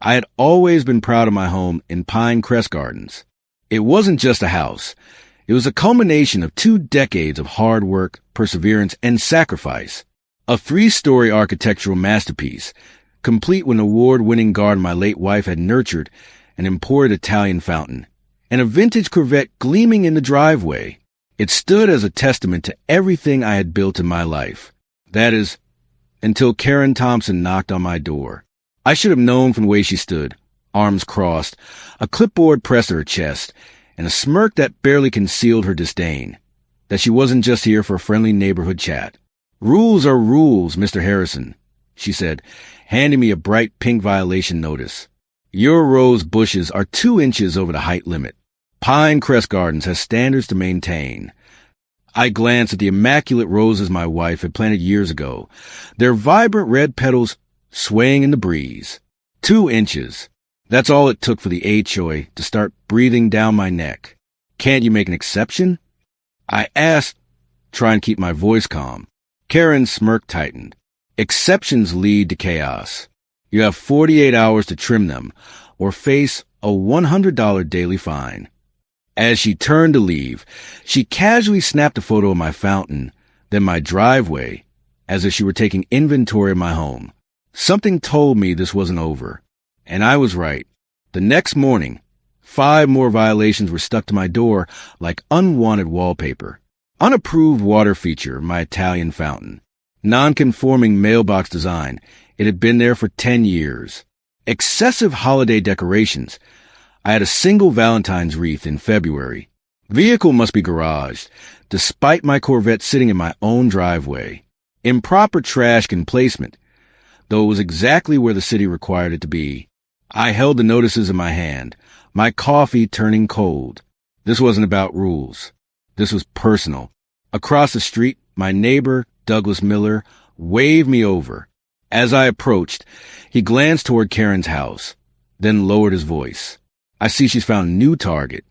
I had always been proud of my home in Pine Crest Gardens. It wasn't just a house. It was a culmination of 2 decades of hard work, perseverance, and sacrifice. A 3-story architectural masterpiece, complete with an award-winning garden my late wife had nurtured, an imported Italian fountain, and a vintage Corvette gleaming in the driveway. It stood as a testament to everything I had built in my life. That is, until Karen Thompson knocked on my door. I should have known from the way she stood, arms crossed, a clipboard pressed to her chest, and a smirk that barely concealed her disdain, that she wasn't just here for a friendly neighborhood chat. "Rules are rules, Mr. Harrison," she said, handing me a bright pink violation notice. "Your rose bushes are 2 inches over the height limit. Pine Crest Gardens has standards to maintain." I glanced at the immaculate roses my wife had planted years ago, their vibrant red petals swaying in the breeze. 2 inches. That's all it took for the HOA to start breathing down my neck. "Can't you make an exception?" I asked, trying to keep my voice calm. Karen's smirk tightened. "Exceptions lead to chaos. You have 48 hours to trim them, or face a $100 daily fine." As she turned to leave, she casually snapped a photo of my fountain, then my driveway, as if she were taking inventory of my home. Something told me this wasn't over, and I was right. The next morning, 5 more violations were stuck to my door like unwanted wallpaper. Unapproved water feature, my Italian fountain. Non-conforming mailbox design. It had been there for 10 years. Excessive holiday decorations. I had a single Valentine's wreath in February. Vehicle must be garaged, despite my Corvette sitting in my own driveway. Improper trash can placement, though it was exactly where the city required it to be. I held the notices in my hand, my coffee turning cold. This wasn't about rules. This was personal. Across the street, my neighbor, Douglas Miller, waved me over. As I approached, he glanced toward Karen's house, then lowered his voice. "I see she's found a new target."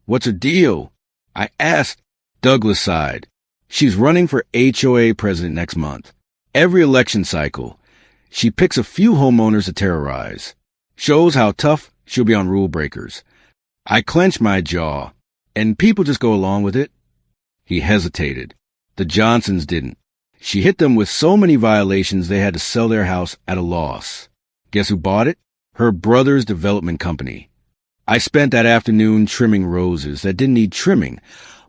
"What's her deal?" I asked. Douglas sighed. "She's running for HOA president next month. Every election cycle, she picks a few homeowners to terrorize. Shows how tough she'll be on rule breakers." I clenched my jaw. "And people just go along with it?" He hesitated. "The Johnsons didn't. She hit them with so many violations they had to sell their house at a loss. Guess who bought it? Her brother's development company." I spent that afternoon trimming roses that didn't need trimming,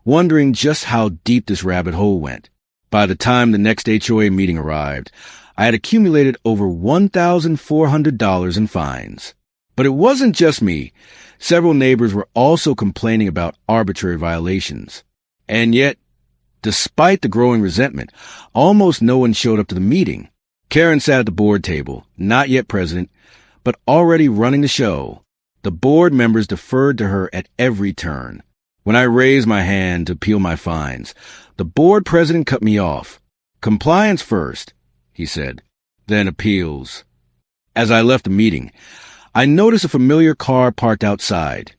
wondering just how deep this rabbit hole went. By the time the next HOA meeting arrived, I had accumulated over $1,400 in fines. But it wasn't just me. Several neighbors were also complaining about arbitrary violations. And yet, despite the growing resentment, almost no one showed up to the meeting. Karen sat at the board table, not yet president, but already running the show. The board members deferred to her at every turn. When I raised my hand to appeal my fines, the board president cut me off. "Compliance first," he said, "then appeals." As I left the meeting, I noticed a familiar car parked outside,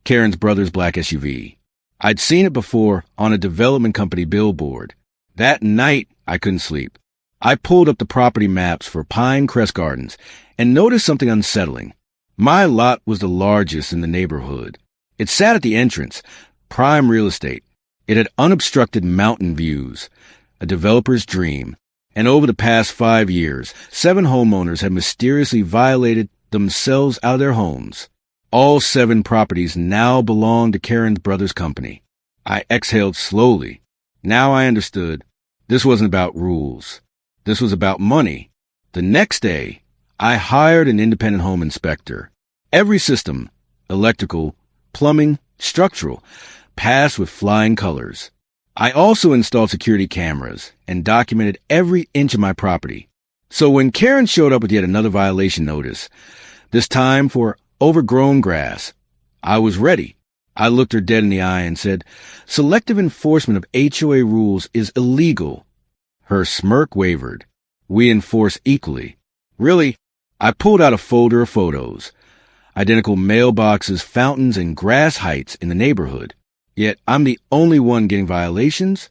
Karen's brother's black SUV. I'd seen it before on a development company billboard. That night, I couldn't sleep. I pulled up the property maps for Pine Crest Gardens and noticed something unsettling. My lot was the largest in the neighborhood. It sat at the entrance, prime real estate. It had unobstructed mountain views, a developer's dream. And over the past 5 years, 7 homeowners had mysteriously violated themselves out of their homes. All 7 properties now belonged to Karen's brother's company. I exhaled slowly. Now I understood. This wasn't about rules. This was about money. The next day, I hired an independent home inspector. Every system, electrical, plumbing, structural, passed with flying colors. I also installed security cameras and documented every inch of my property. So when Karen showed up with yet another violation notice, this time for overgrown grass, I was ready. I looked her dead in the eye and said, "Selective enforcement of HOA rules is illegal." Her smirk wavered. "We enforce equally." Really? I pulled out a folder of photos. Identical mailboxes, fountains, and grass heights in the neighborhood. Yet I'm the only one getting violations?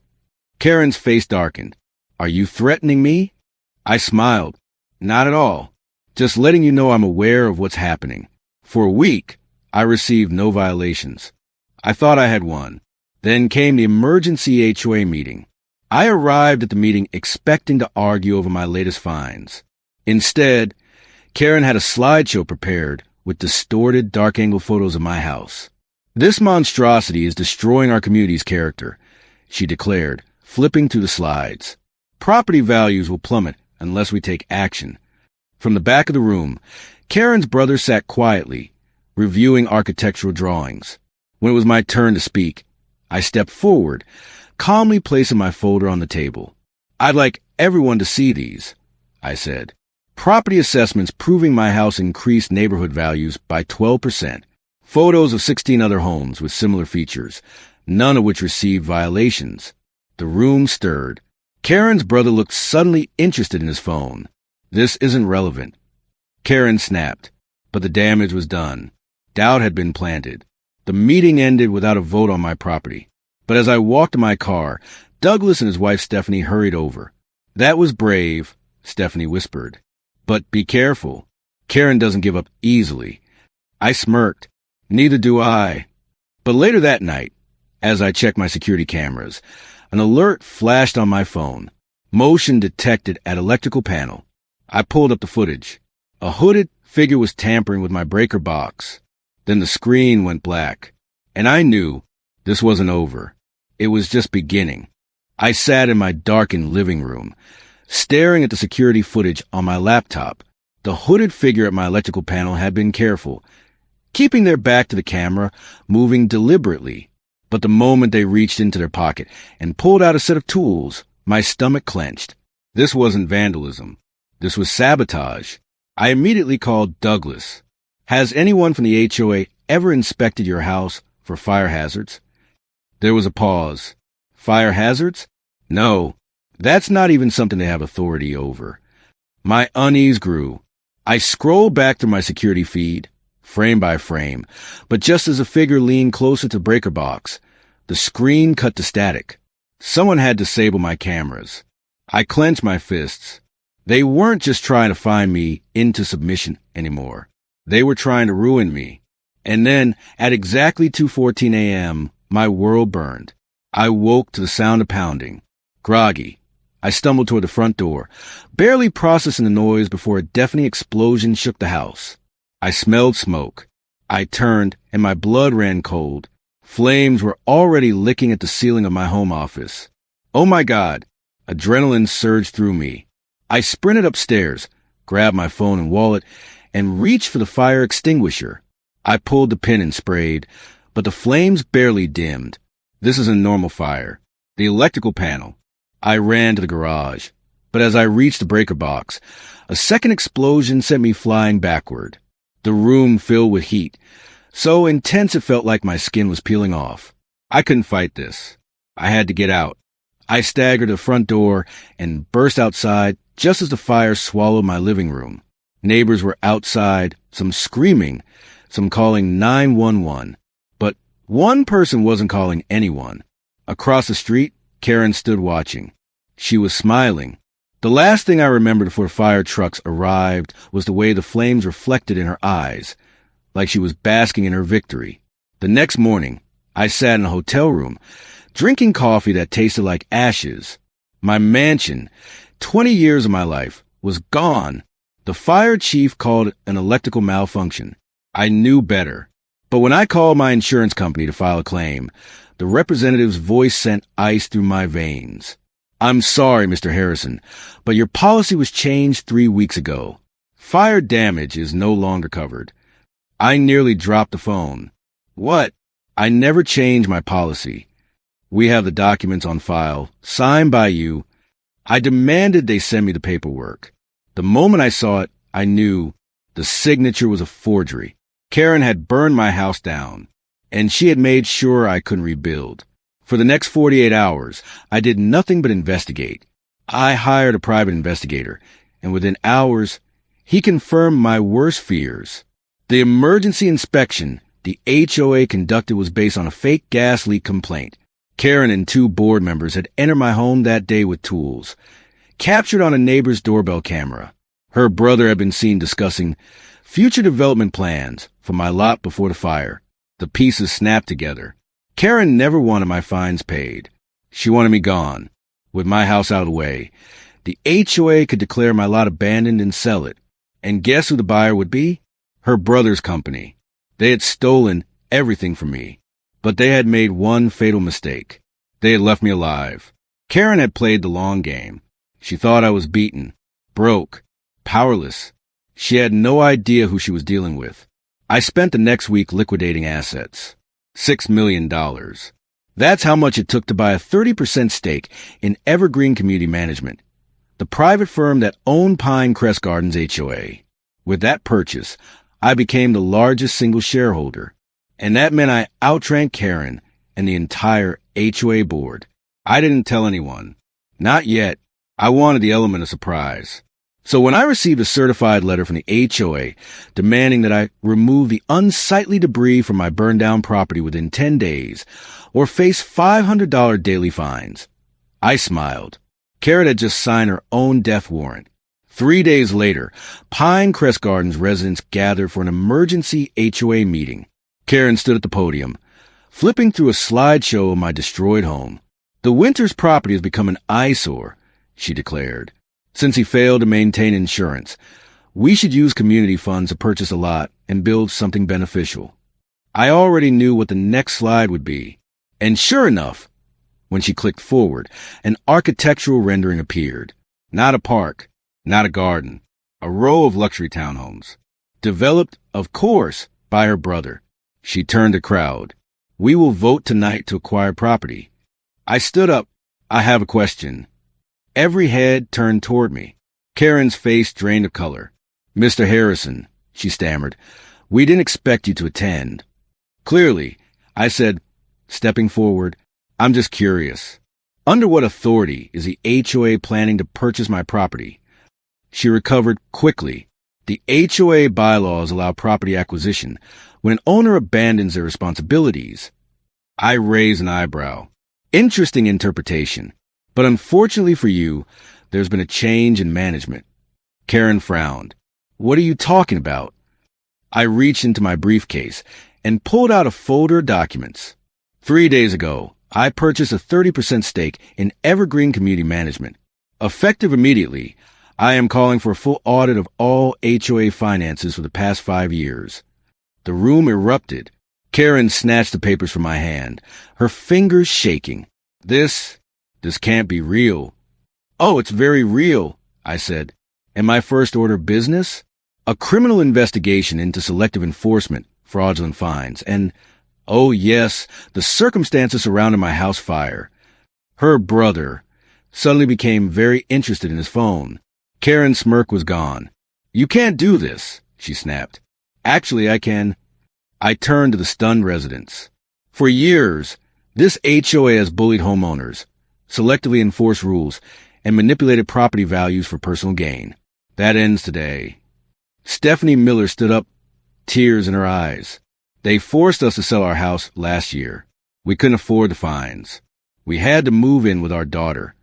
Karen's face darkened. "Are you threatening me?" I smiled. "Not at all. Just letting you know I'm aware of what's happening. For a week, I received no violations. I thought I had one. Then came the emergency HOA meeting. I arrived at the meeting expecting to argue over my latest finds. Instead, Karen had a slideshow prepared with distorted, dark-angle photos of my house. "This monstrosity is destroying our community's character," she declared, flipping through the slides. "Property values will plummet unless we take action." From the back of the room, Karen's brother sat quietly, reviewing architectural drawings. When it was my turn to speak, I stepped forward, calmly placing my folder on the table. "I'd like everyone to see these," I said. "Property assessments proving my house increased neighborhood values by 12%. Photos of 16 other homes with similar features, none of which received violations." The room stirred. Karen's brother looked suddenly interested in his phone. "This isn't relevant," Karen snapped, but the damage was done. Doubt had been planted. The meeting ended without a vote on my property. But as I walked to my car, Douglas and his wife Stephanie hurried over. "That was brave," Stephanie whispered. "But be careful. Karen doesn't give up easily." I smirked. "Neither do I." But later that night, as I checked my security cameras, an alert flashed on my phone. "Motion detected at electrical panel." I pulled up the footage. A hooded figure was tampering with my breaker box. Then the screen went black, and I knew this wasn't over. It was just beginning. I sat in my darkened living room, staring at the security footage on my laptop. The hooded figure at my electrical panel had been careful, keeping their back to the camera, moving deliberately. But the moment they reached into their pocket and pulled out a set of tools, my stomach clenched. This wasn't vandalism. This was sabotage. I immediately called Douglas. "Has anyone from the HOA ever inspected your house for fire hazards?" There was a pause. "Fire hazards? No, that's not even something they have authority over." My unease grew. I scrolled back through my security feed, frame by frame, but just as the figure leaned closer to the breaker box, the screen cut to static. Someone had disabled my cameras. I clenched my fists. They weren't just trying to find me into submission anymore. They were trying to ruin me. And then, at exactly 2:14 a.m., my world burned. I woke to the sound of pounding. Groggy, I stumbled toward the front door, barely processing the noise before a deafening explosion shook the house. I smelled smoke. I turned, and my blood ran cold. Flames were already licking at the ceiling of my home office. Oh my God! Adrenaline surged through me. I sprinted upstairs, grabbed my phone and wallet, and reached for the fire extinguisher. I pulled the pin and sprayed, but the flames barely dimmed. This is a normal fire. The electrical panel. I ran to the garage, but as I reached the breaker box, a second explosion sent me flying backward. The room filled with heat, so intense it felt like my skin was peeling off. I couldn't fight this. I had to get out. I staggered to the front door and burst outside just as the fire swallowed my living room. Neighbors were outside, some screaming, some calling 911. But one person wasn't calling anyone. Across the street, Karen stood watching. She was smiling. The last thing I remembered before fire trucks arrived was the way the flames reflected in her eyes, like she was basking in her victory. The next morning, I sat in a hotel room, drinking coffee that tasted like ashes. My mansion, 20 years of my life, was gone. The fire chief called it an electrical malfunction. I knew better. But when I called my insurance company to file a claim, the representative's voice sent ice through my veins. "I'm sorry, Mr. Harrison, but your policy was changed 3 weeks ago. Fire damage is no longer covered." I nearly dropped the phone. "What?" "I never changed my policy. We have the documents on file, signed by you." I demanded they send me the paperwork. The moment I saw it, I knew the signature was a forgery. Karen had burned my house down, and she had made sure I couldn't rebuild. For the next 48 hours, I did nothing but investigate. I hired a private investigator, and within hours, he confirmed my worst fears. The emergency inspection the HOA conducted was based on a fake gas leak complaint. Karen and 2 board members had entered my home that day with tools, captured on a neighbor's doorbell camera. Her brother had been seen discussing future development plans for my lot before the fire. The pieces snapped together. Karen never wanted my fines paid. She wanted me gone. With my house out of the way, the HOA could declare my lot abandoned and sell it. And guess who the buyer would be? Her brother's company. They had stolen everything from me, but they had made one fatal mistake. They had left me alive. Karen had played the long game. She thought I was beaten, broke, powerless. She had no idea who she was dealing with. I spent the next week liquidating assets. $6 million. That's how much it took to buy a 30% stake in Evergreen Community Management, the private firm that owned Pine Crest Gardens HOA. With that purchase, I became the largest single shareholder, and that meant I outrank Karen and the entire HOA board. I didn't tell anyone. Not yet. I wanted the element of surprise. So when I received a certified letter from the HOA demanding that I remove the unsightly debris from my burned-down property within 10 days or face $500 daily fines, I smiled. Karen had just signed her own death warrant. 3 days later, Pine Crest Gardens residents gathered for an emergency HOA meeting. Karen stood at the podium, flipping through a slideshow of my destroyed home. "The Winters property has become an eyesore," she declared. "Since he failed to maintain insurance, we should use community funds to purchase a lot and build something beneficial." I already knew what the next slide would be. And sure enough, when she clicked forward, an architectural rendering appeared. Not a park, not a garden, a row of luxury townhomes. Developed, of course, by her brother. She turned to the crowd. "We will vote tonight to acquire property." I stood up. "I have a question." Every head turned toward me. Karen's face drained of color. "Mr. Harrison," she stammered, "we didn't expect you to attend." "Clearly," I said, stepping forward, "I'm just curious. Under what authority is the HOA planning to purchase my property?" She recovered quickly. "The HOA bylaws allow property acquisition when an owner abandons their responsibilities." I raised an eyebrow. "Interesting interpretation. But unfortunately for you, there's been a change in management." Karen frowned. "What are you talking about?" I reached into my briefcase and pulled out a folder of documents. 3 days ago, I purchased a 30% stake in Evergreen Community Management. Effective immediately, I am calling for a full audit of all HOA finances for the past 5 years. The room erupted. Karen snatched the papers from my hand, her fingers shaking. This can't be real." "Oh, it's very real," I said. "And my first order of business? A criminal investigation into selective enforcement, fraudulent fines, and, oh yes, the circumstances surrounding my house fire." Her brother suddenly became very interested in his phone. Karen's smirk was gone. "You can't do this," she snapped. "Actually, I can." I turned to the stunned residents. "For years, this HOA has bullied homeowners, selectively enforced rules, and manipulated property values for personal gain. That ends today." Stephanie Miller stood up, tears in her eyes. "They forced us to sell our house last year. We couldn't afford the fines. We had to move in with our daughter."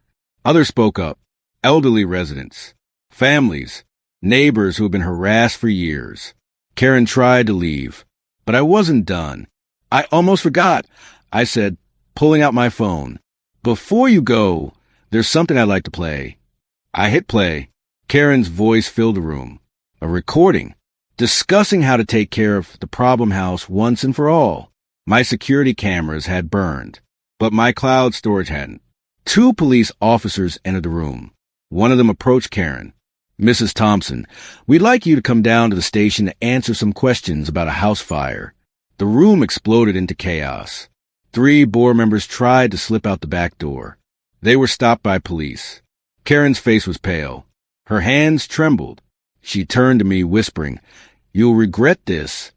Others spoke up. Elderly residents, families, neighbors who had been harassed for years. Karen tried to leave, but I wasn't done. "I almost forgot," I said, pulling out my phone. "Before you go, there's something I'd like to play." I hit play. Karen's voice filled the room. A recording, discussing how to take care of the problem house once and for all. My security cameras had burned, but my cloud storage hadn't. 2 police officers entered the room. One of them approached Karen. "Mrs. Thompson, we'd like you to come down to the station to answer some questions about a house fire." The room exploded into chaos. 3 board members tried to slip out the back door. They were stopped by police. Karen's face was pale. Her hands trembled. She turned to me, whispering, "You'll regret this."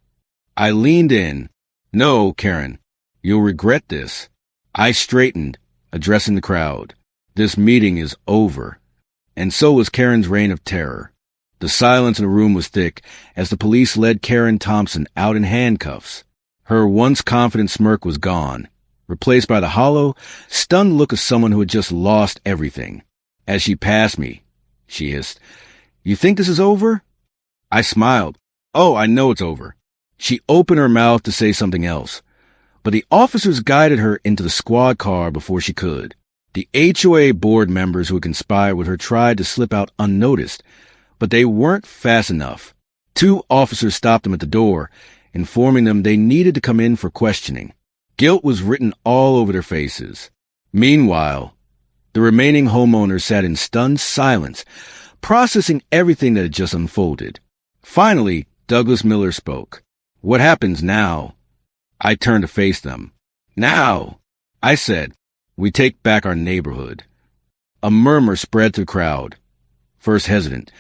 I leaned in. "No, Karen, you'll regret this." I straightened, addressing the crowd. "This meeting is over." And so was Karen's reign of terror. The silence in the room was thick as the police led Karen Thompson out in handcuffs. Her once confident smirk was gone, replaced by the hollow, stunned look of someone who had just lost everything. As she passed me, she hissed, You think this is over?" I smiled. "Oh, I know it's over." She opened her mouth to say something else, but the officers guided her into the squad car before she could. The HOA board members who had conspired with her tried to slip out unnoticed, but they weren't fast enough. 2 officers stopped them at the door, informing them they needed to come in for questioning. Guilt was written all over their faces. Meanwhile, the remaining homeowners sat in stunned silence, processing everything that had just unfolded. Finally, Douglas Miller spoke. "What happens now?" I turned to face them. "Now," I said, "we take back our neighborhood." A murmur spread through the crowd, first hesitant,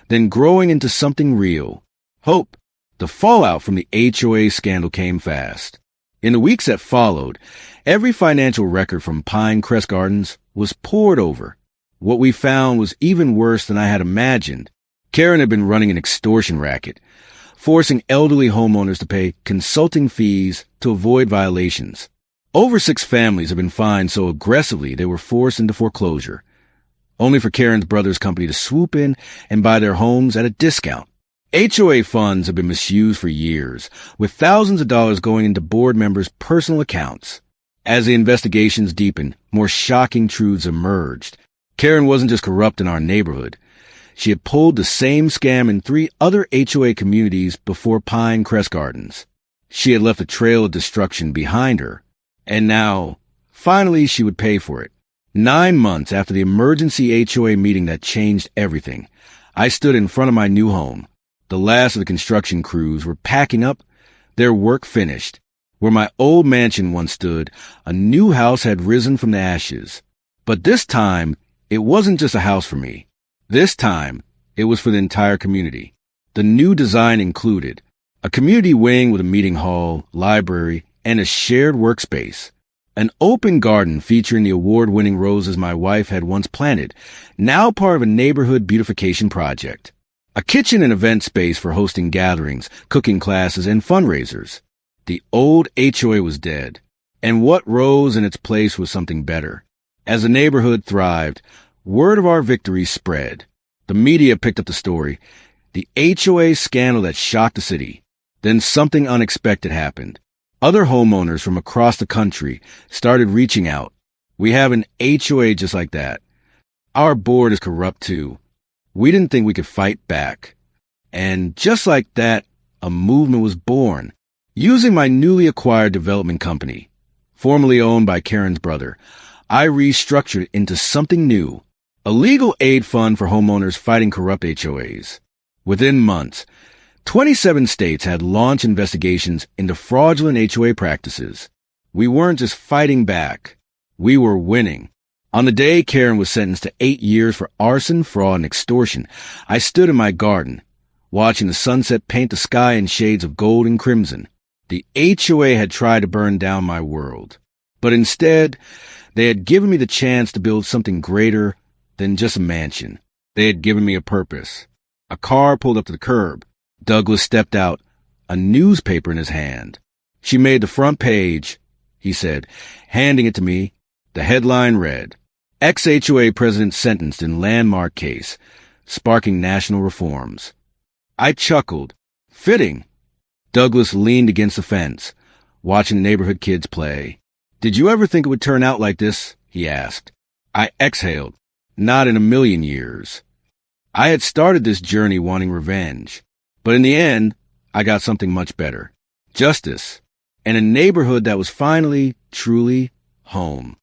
then growing into something real. Hope. The fallout from the HOA scandal came fast. In the weeks that followed, every financial record from Pinecrest Gardens was poured over. What we found was even worse than I had imagined. Karen had been running an extortion racket, forcing elderly homeowners to pay consulting fees to avoid violations. Over 6 families had been fined so aggressively they were forced into foreclosure, only for Karen's brother's company to swoop in and buy their homes at a discount. HOA funds have been misused for years, with thousands of dollars going into board members' personal accounts. As the investigations deepened, more shocking truths emerged. Karen wasn't just corrupt in our neighborhood. She had pulled the same scam in 3 other HOA communities before Pinecrest Gardens. She had left a trail of destruction behind her, and now, finally, she would pay for it. 9 months after the emergency HOA meeting that changed everything, I stood in front of my new home. The last of the construction crews were packing up, their work finished. Where my old mansion once stood, a new house had risen from the ashes. But this time, it wasn't just a house for me. This time, it was for the entire community. The new design included a community wing with a meeting hall, library, and a shared workspace. An open garden featuring the award-winning roses my wife had once planted, now part of a neighborhood beautification project. A kitchen and event space for hosting gatherings, cooking classes, and fundraisers. The old HOA was dead, and what rose in its place was something better. As the neighborhood thrived, word of our victory spread. The media picked up the story, the HOA scandal that shocked the city. Then something unexpected happened. Other homeowners from across the country started reaching out. "We have an HOA just like that. Our board is corrupt too. We didn't think we could fight back." And just like that, a movement was born. Using my newly acquired development company, formerly owned by Karen's brother, I restructured it into something new, a legal aid fund for homeowners fighting corrupt HOAs. Within months, 27 states had launched investigations into fraudulent HOA practices. We weren't just fighting back. We were winning. On the day Karen was sentenced to 8 years for arson, fraud, and extortion, I stood in my garden, watching the sunset paint the sky in shades of gold and crimson. The HOA had tried to burn down my world, but instead, they had given me the chance to build something greater than just a mansion. They had given me a purpose. A car pulled up to the curb. Douglas stepped out, a newspaper in his hand. "She made the front page," he said, handing it to me. The headline read, "Ex-HOA President Sentenced in Landmark Case, Sparking National Reforms." I chuckled. Fitting. Douglas leaned against the fence, watching neighborhood kids play. "Did you ever think it would turn out like this?" he asked. I exhaled. Not in a million years. I had started this journey wanting revenge, but in the end, I got something much better. Justice, and a neighborhood that was finally, truly home.